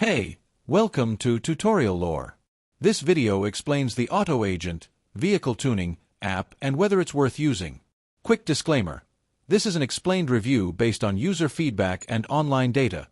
Hey, welcome to Tutorial Lore. This video explains the Auto Agent vehicle tuning app and whether it's worth using. Quick disclaimer. This is an explained review based on user feedback and online data,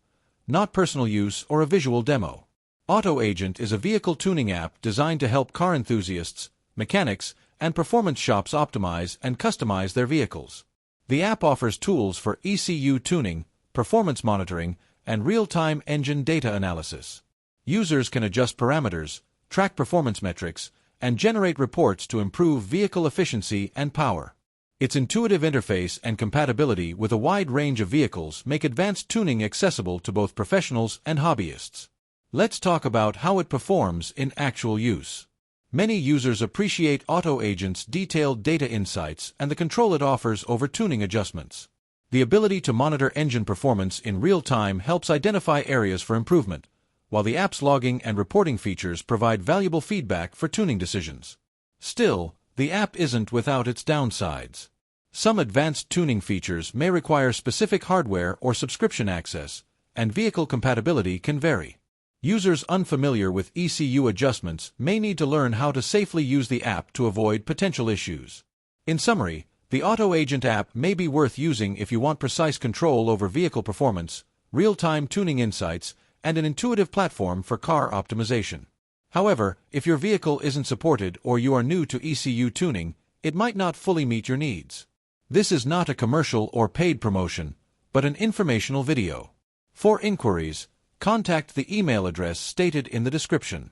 not personal use or a visual demo. Auto Agent is a vehicle tuning app designed to help car enthusiasts, mechanics, and performance shops optimize and customize their vehicles. The app offers tools for ECU tuning, performance monitoring, and real-time engine data analysis. Users can adjust parameters, track performance metrics, and generate reports to improve vehicle efficiency and power. Its intuitive interface and compatibility with a wide range of vehicles make advanced tuning accessible to both professionals and hobbyists. Let's talk about how it performs in actual use. Many users appreciate Auto Agent's detailed data insights and the control it offers over tuning adjustments. The ability to monitor engine performance in real time helps identify areas for improvement, while the app's logging and reporting features provide valuable feedback for tuning decisions. Still, the app isn't without its downsides. Some advanced tuning features may require specific hardware or subscription access, and vehicle compatibility can vary. Users unfamiliar with ECU adjustments may need to learn how to safely use the app to avoid potential issues. In summary, the Auto Agent app may be worth using if you want precise control over vehicle performance, real-time tuning insights, and an intuitive platform for car optimization. However, if your vehicle isn't supported or you are new to ECU tuning, it might not fully meet your needs. This is not a commercial or paid promotion, but an informational video. For inquiries, contact the email address stated in the description.